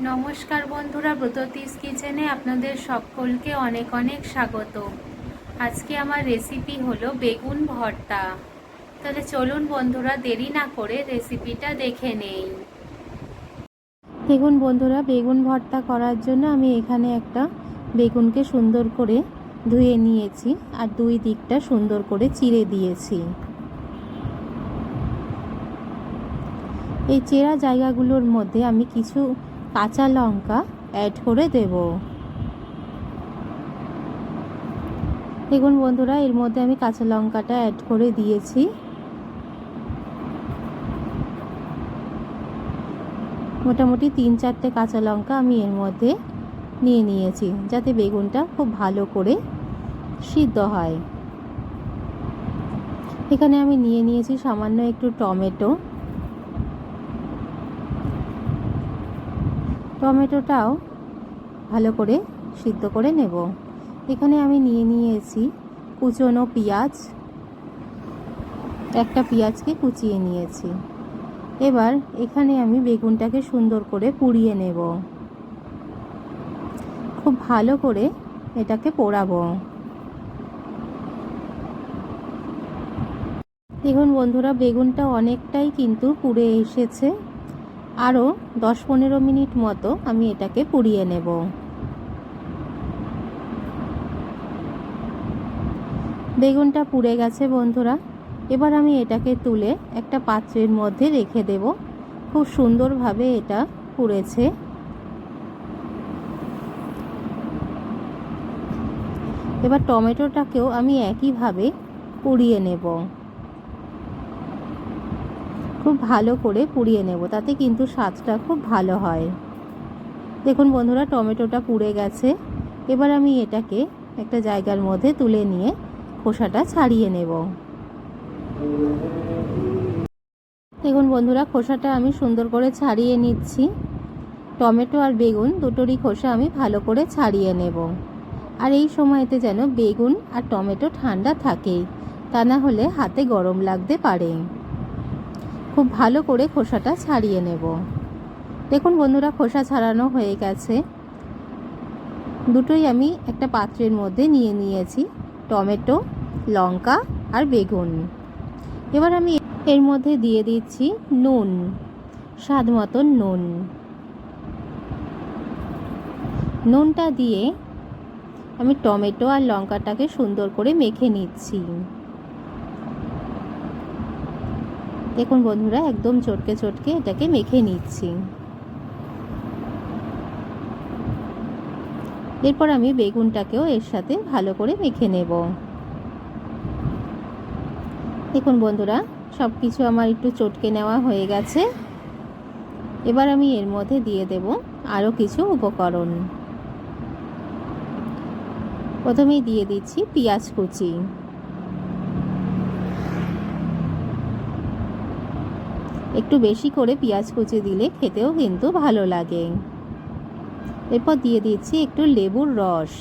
নমস্কার বন্ধুরা, ব্রততিস কিচেনে আপনাদের সকলকে অনেক অনেক স্বাগত। আজকে আমার রেসিপি হলো বেগুন ভর্তা। তাহলে চলুন বন্ধুরা, দেরি না করে রেসিপিটা দেখে নেই। দেখুন বন্ধুরা, বেগুন ভর্তা করার জন্য আমি এখানে একটা বেগুনকে সুন্দর করে ধুয়ে নিয়েছি আর দুই দিকটা সুন্দর করে চিড়ে দিয়েছি। এই চেরা জায়গাগুলোর মধ্যে আমি কিছু কাঁচা লঙ্কা অ্যাড করে দেব। দেখুন বন্ধুরা, এর মধ্যে আমি কাঁচা লঙ্কাটা অ্যাড করে দিয়েছি। মোটামুটি 3-4টে কাঁচা লঙ্কা আমি এর মধ্যে নিয়ে নিয়েছি, যাতে বেগুনটা খুব ভালো করে সিদ্ধ হয়। এখানে আমি নিয়ে নিয়েছি সামান্য একটু টমেটোটাও ভালো করে সিদ্ধ করে নেব। এখানে আমি নিয়ে নিয়েছি কুচনো পেঁয়াজ, একটা পেঁয়াজকে কুচিয়ে নিয়েছি। এবার এখানে আমি বেগুনটাকে সুন্দর করে পুড়িয়ে নেব, খুব ভালো করে এটাকে পোড়াবো। দেখুন বন্ধুরা, বেগুনটা অনেকটাই কিন্তু পুড়ে এসেছে। আরও 10-15 মিনিট মতো আমি এটাকে পুড়িয়ে নেব। বেগুনটা পুড়ে গেছে বন্ধুরা। এবার আমি এটাকে তুলে একটা পাত্রের মধ্যে রেখে দেব। খুব সুন্দরভাবে এটা পুড়েছে। এবার টমেটোটাকেও আমি একইভাবে পুড়িয়ে নেব, খুব ভালো করে পুড়িয়ে নেব, তাতে কিন্তু স্বাদটা খুব ভালো হয়। দেখুন বন্ধুরা, টমেটোটা পুড়ে গেছে। এবার আমি এটাকে একটা জায়গার মধ্যে তুলে নিয়ে খোসাটা ছাড়িয়ে নেব। দেখুন বন্ধুরা, খোসাটা আমি সুন্দর করে ছাড়িয়ে নিচ্ছি। টমেটো আর বেগুন দুটোরই খোসা আমি ভালো করে ছাড়িয়ে নেব। আর এই সময়তে যেন বেগুন আর টমেটো ঠান্ডা থাকেই, তা না হলে হাতে গরম লাগতে পারে। খুব ভালো করে খোসাটা ছাড়িয়ে নেব। দেখুন বন্ধুরা, খোসা ছাড়ানো হয়ে গেছে। দুটোই আমি একটা পাত্রের মধ্যে নিয়ে নিয়েছি, টমেটো, লঙ্কা আর বেগুন। এবার আমি এর মধ্যে দিয়ে দিচ্ছি নুন, স্বাদ মতন নুন। নুনটা দিয়ে আমি টমেটো আর লঙ্কাটাকে সুন্দর করে মেখে নিচ্ছি। দেখুন বন্ধুরা, একদম চটকে চটকে এটাকে মেখে নিচ্ছি। এরপর আমি বেগুনটাকেও এর সাথে ভালো করে মেখে নেব। দেখুন বন্ধুরা, সব কিছু আমার একটু চটকে নেওয়া হয়ে গেছে। এবার আমি এর মধ্যে দিয়ে দেব আরও কিছু উপকরণ। প্রথমেই দিয়ে দিচ্ছি পেঁয়াজ কুচি। একটু বেশি করে পেঁয়াজ কুচি দিলে খেতেও কিন্তু ভালো লাগে। এরপর দিয়ে দিচ্ছি একটু লেবুর রস।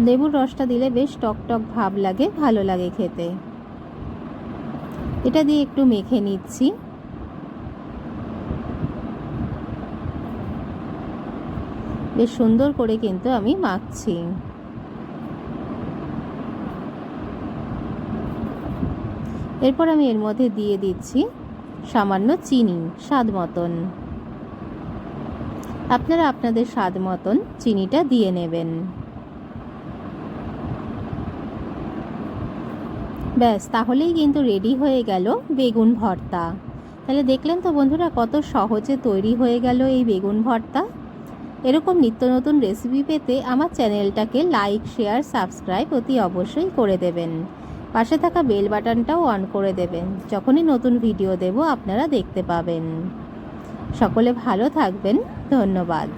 লেবুর রসটা দিলে বেশ টক টক ভাব লাগে, ভালো লাগে খেতে। এটা দিয়ে একটু মেখে নিচ্ছি। বেশ সুন্দর করে কিন্তু আমি মাখছি। এরপর আমি এর মধ্যে দিয়ে দিচ্ছি সামান্য চিনি, স্বাদ মতন। আপনারা আপনাদের স্বাদ মতন চিনিটা দিয়ে নেবেন। ব্যাস, তাহলেই কিন্তু রেডি হয়ে গেল বেগুন ভর্তা। তাহলে দেখলেন তো বন্ধুরা, কত সহজে তৈরি হয়ে গেল এই বেগুন ভর্তা। এরকম নিত্য নতুন রেসিপি পেতে আমার চ্যানেলটাকে লাইক, শেয়ার, সাবস্ক্রাইব অতি অবশ্যই করে দেবেন। পাশে থাকা বেল বাটনটাও অন করে দেবেন, যখনই নতুন ভিডিও দেব আপনারা দেখতে পাবেন। সকলে ভালো থাকবেন। ধন্যবাদ।